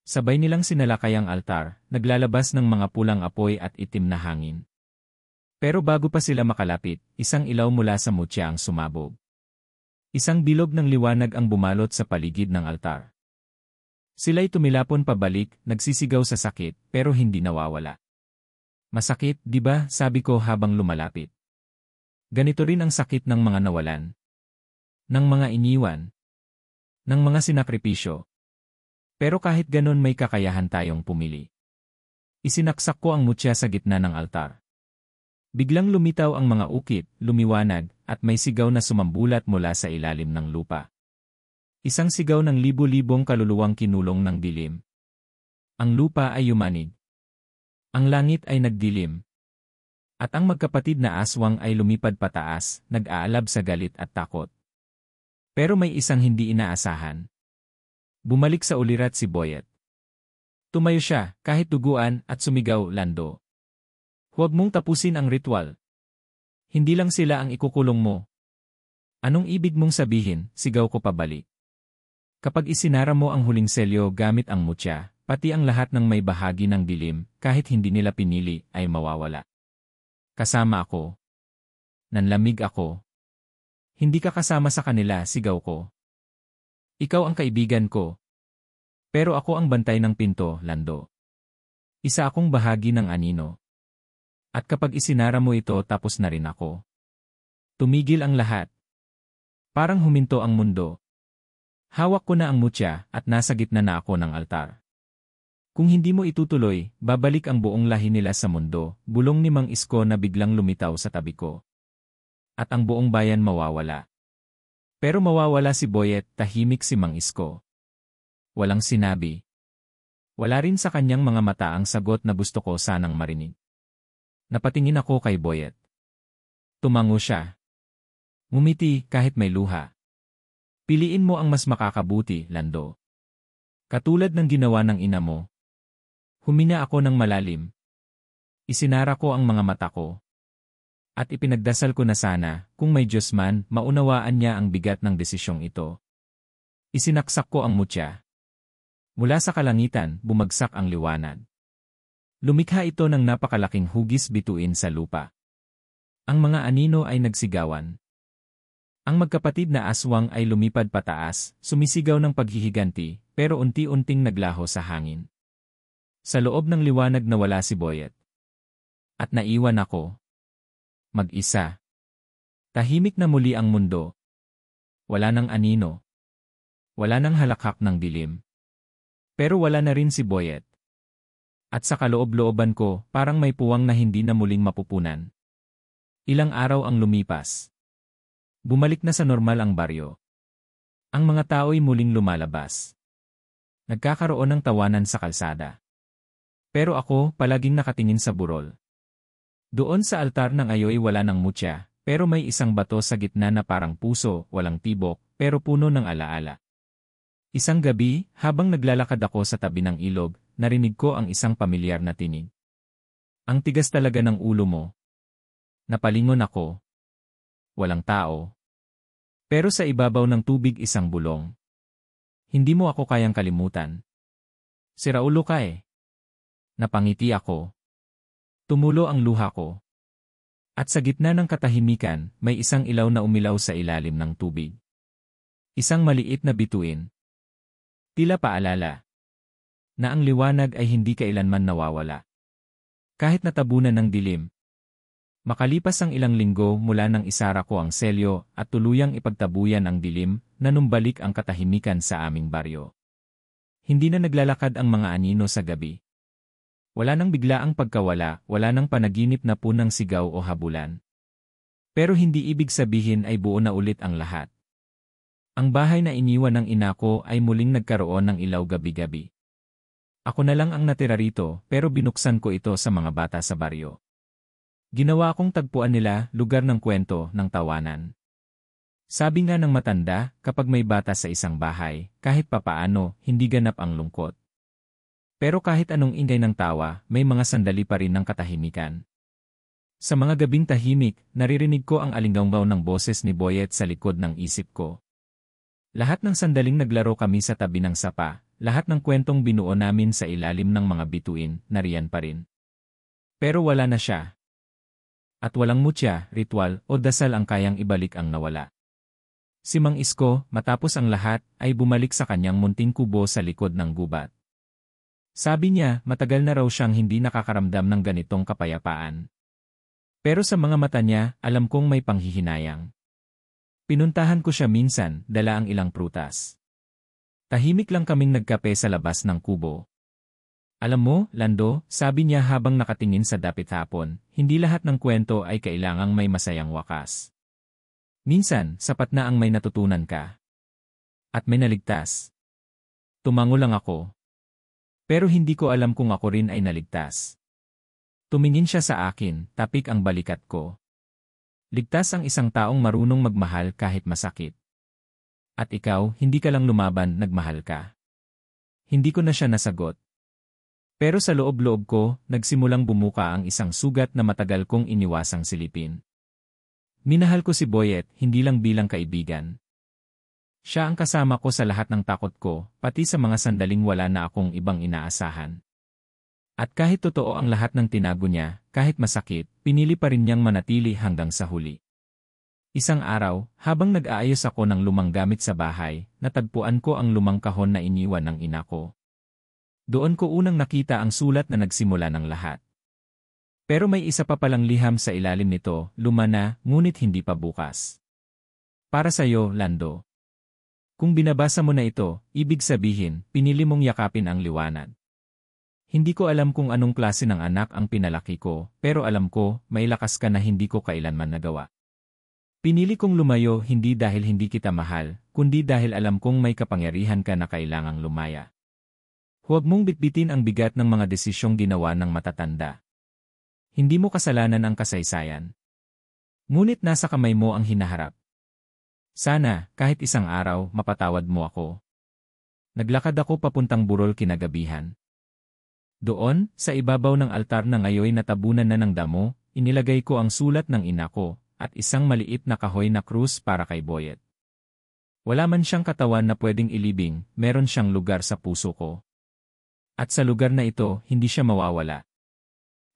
Sabay nilang sinalakay ang altar, naglalabas ng mga pulang apoy at itim na hangin. Pero bago pa sila makalapit, isang ilaw mula sa mutya ang sumabog. Isang bilog ng liwanag ang bumalot sa paligid ng altar. Sila'y tumilapon pabalik, nagsisigaw sa sakit, pero hindi nawawala. Masakit, di ba? Sabi ko habang lumalapit. Ganito rin ang sakit ng mga nawalan. Ng mga iniwan. Ng mga sinakripisyo. Pero kahit ganon may kakayahan tayong pumili. Isinaksak ko ang mutya sa gitna ng altar. Biglang lumitaw ang mga ukit, lumiwanag, at may sigaw na sumambulat mula sa ilalim ng lupa. Isang sigaw ng libu-libong kaluluwang kinulong ng dilim. Ang lupa ay yumanig. Ang langit ay nagdilim. At ang magkapatid na aswang ay lumipad pataas, nag-aalab sa galit at takot. Pero may isang hindi inaasahan. Bumalik sa ulirat si Boyet. Tumayo siya, kahit duguan, at sumigaw, Lando. Huwag mong tapusin ang ritual. Hindi lang sila ang ikukulong mo. Anong ibig mong sabihin? Sigaw ko pabalik. Kapag isinara mo ang huling selyo gamit ang mutya, pati ang lahat ng may bahagi ng dilim, kahit hindi nila pinili, ay mawawala. Kasama ako. Nanlamig ako. Hindi ka kasama sa kanila, sigaw ko. Ikaw ang kaibigan ko. Pero ako ang bantay ng pinto, Lando. Isa akong bahagi ng anino. At kapag isinara mo ito, tapos na rin ako. Tumigil ang lahat. Parang huminto ang mundo. Hawak ko na ang mutya at nasa gitna na ako ng altar. Kung hindi mo itutuloy, babalik ang buong lahi nila sa mundo, bulong ni Mang Isko na biglang lumitaw sa tabi ko. At ang buong bayan mawawala. Pero mawawala si Boyet, tahimik si Mang Isko. Walang sinabi. Wala rin sa kanyang mga mata ang sagot na gusto ko sanang marinig. Napatingin ako kay Boyet. Tumango siya. Ngumiti kahit may luha. Piliin mo ang mas makakabuti, Lando. Katulad ng ginawa ng ina mo. Humina ako ng malalim. Isinara ko ang mga mata ko. At ipinagdasal ko na sana, kung may Diyos man, maunawaan niya ang bigat ng desisyong ito. Isinaksak ko ang mutya. Mula sa kalangitan, bumagsak ang liwanag. Lumikha ito ng napakalaking hugis bituin sa lupa. Ang mga anino ay nagsigawan. Ang magkapatid na aswang ay lumipad pataas, sumisigaw ng paghihiganti, pero unti-unting naglaho sa hangin. Sa loob ng liwanag nawala si Boyet. At naiwan ako. Mag-isa. Tahimik na muli ang mundo. Wala nang anino. Wala nang halakhak ng dilim. Pero wala na rin si Boyet. At sa kaloob-looban ko, parang may puwang na hindi na muling mapupunan. Ilang araw ang lumipas. Bumalik na sa normal ang baryo. Ang mga tao'y muling lumalabas. Nagkakaroon ng tawanan sa kalsada. Pero ako, palaging nakatingin sa burol. Doon sa altar ng ayoy wala ng mutya, pero may isang bato sa gitna na parang puso, walang tibok, pero puno ng alaala. Isang gabi, habang naglalakad ako sa tabi ng ilog, narinig ko ang isang pamilyar na tinig. Ang tigas talaga ng ulo mo. Napalingon ako. Walang tao. Pero sa ibabaw ng tubig isang bulong. Hindi mo ako kayang kalimutan. Siraulo ka eh. Napangiti ako. Tumulo ang luha ko. At sa gitna ng katahimikan, may isang ilaw na umilaw sa ilalim ng tubig. Isang maliit na bituin. Tila paalala. Na ang liwanag ay hindi kailanman nawawala. Kahit natabunan ng dilim. Makalipas ang ilang linggo mula nang isara ko ang selyo at tuluyang ipagtabuyan ang dilim, nanumbalik ang katahimikan sa aming baryo. Hindi na naglalakad ang mga anino sa gabi. Wala nang biglaang pagkawala, wala nang panaginip na punang sigaw o habulan. Pero hindi ibig sabihin ay buo na ulit ang lahat. Ang bahay na iniwan ng ina ko ay muling nagkaroon ng ilaw gabi-gabi. Ako na lang ang natira rito, pero binuksan ko ito sa mga bata sa baryo. Ginawa kong tagpuan nila, lugar ng kwento, ng tawanan. Sabi nga ng matanda, kapag may bata sa isang bahay, kahit papaano, hindi ganap ang lungkot. Pero kahit anong ingay ng tawa, may mga sandali pa rin ng katahimikan. Sa mga gabing tahimik, naririnig ko ang alinggaw ng boses ni Boyet sa likod ng isip ko. Lahat ng sandaling naglaro kami sa tabi ng sapa, lahat ng kwentong binuo namin sa ilalim ng mga bituin, nariyan pa rin. Pero wala na siya. At walang mutya, ritual, o dasal ang kayang ibalik ang nawala. Si Mang Isko, matapos ang lahat, ay bumalik sa kanyang munting kubo sa likod ng gubat. Sabi niya, matagal na raw siyang hindi nakakaramdam ng ganitong kapayapaan. Pero sa mga mata niya, alam kong may panghihinayang. Pinuntahan ko siya minsan, dala ang ilang prutas. Tahimik lang kaming nagkape sa labas ng kubo. Alam mo, Lando, sabi niya habang nakatingin sa dapit hapon, hindi lahat ng kwento ay kailangang may masayang wakas. Minsan, sapat na ang may natutunan ka. At may naligtas. Tumango lang ako. Pero hindi ko alam kung ako rin ay naligtas. Tumingin siya sa akin, tapik ang balikat ko. Ligtas ang isang taong marunong magmahal kahit masakit. At ikaw, hindi ka lang lumaban, nagmahal ka. Hindi ko na siya nasagot. Pero sa loob-loob ko, nagsimulang bumuka ang isang sugat na matagal kong iniwasang silipin. Minahal ko si Boyet, hindi lang bilang kaibigan. Siya ang kasama ko sa lahat ng takot ko, pati sa mga sandaling wala na akong ibang inaasahan. At kahit totoo ang lahat ng tinago niya, kahit masakit, pinili pa rin niyang manatili hanggang sa huli. Isang araw, habang nag-aayos ako ng lumang gamit sa bahay, natagpuan ko ang lumang kahon na iniwan ng ina ko. Doon ko unang nakita ang sulat na nagsimula ng lahat. Pero may isa pa palang liham sa ilalim nito, luma na, ngunit hindi pa bukas. Para sa'yo, Lando. Kung binabasa mo na ito, ibig sabihin, pinili mong yakapin ang liwanag. Hindi ko alam kung anong klase ng anak ang pinalaki ko, pero alam ko, may lakas ka na hindi ko kailanman nagawa. Pinili kong lumayo hindi dahil hindi kita mahal, kundi dahil alam kong may kapangyarihan ka na kailangang lumaya. Huwag mong bitbitin ang bigat ng mga desisyong ginawa ng matatanda. Hindi mo kasalanan ang kasaysayan. Ngunit nasa kamay mo ang hinaharap. Sana, kahit isang araw, mapatawad mo ako. Naglakad ako papuntang burol kinagabihan. Doon, sa ibabaw ng altar na ngayoy natabunan na ng damo, inilagay ko ang sulat ng ina ko, at isang maliit na kahoy na krus para kay Boyet. Wala man siyang katawan na pwedeng ilibing, meron siyang lugar sa puso ko. At sa lugar na ito, hindi siya mawawala.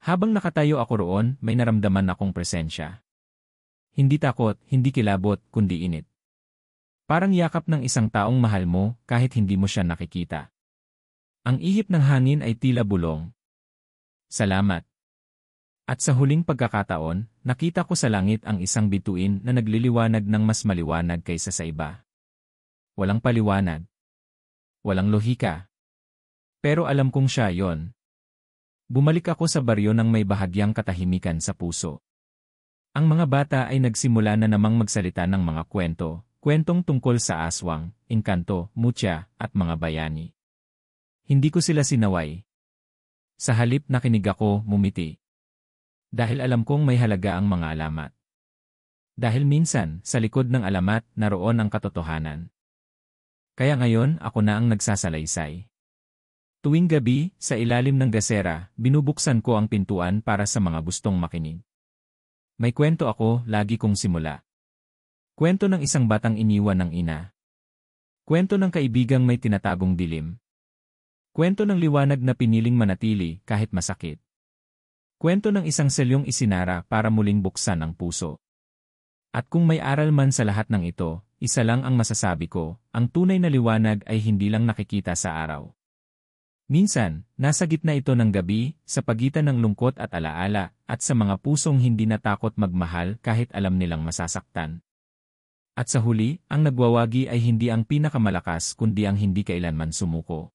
Habang nakatayo ako roon, may naramdaman akong presensya. Hindi takot, hindi kilabot, kundi init. Parang yakap ng isang taong mahal mo, kahit hindi mo siya nakikita. Ang ihip ng hangin ay tila bulong. Salamat. At sa huling pagkakataon, nakita ko sa langit ang isang bituin na nagliliwanag ng mas maliwanag kaysa sa iba. Walang paliwanag. Walang lohika. Pero alam kong siya yon. Bumalik ako sa baryo ng may bahagyang katahimikan sa puso. Ang mga bata ay nagsimula na namang magsalita ng mga kwento, kwentong tungkol sa aswang, engkanto, mutya, at mga bayani. Hindi ko sila sinaway. Sa halip nakinig ako, mumiti. Dahil alam kong may halaga ang mga alamat. Dahil minsan, sa likod ng alamat, naroon ang katotohanan. Kaya ngayon, ako na ang nagsasalaysay. Tuwing gabi, sa ilalim ng gasera, binubuksan ko ang pintuan para sa mga gustong makinig. May kwento ako, lagi kong simula. Kwento ng isang batang iniwan ng ina. Kwento ng kaibigang may tinatagong dilim. Kwento ng liwanag na piniling manatili kahit masakit. Kwento ng isang selyong isinara para muling buksan ang puso. At kung may aral man sa lahat ng ito, isa lang ang masasabi ko, ang tunay na liwanag ay hindi lang nakikita sa araw. Minsan, nasa gitna ito ng gabi, sa pagitan ng lungkot at alaala, at sa mga pusong hindi natakot magmahal kahit alam nilang masasaktan. At sa huli, ang nagwawagi ay hindi ang pinakamalakas kundi ang hindi kailanman sumuko.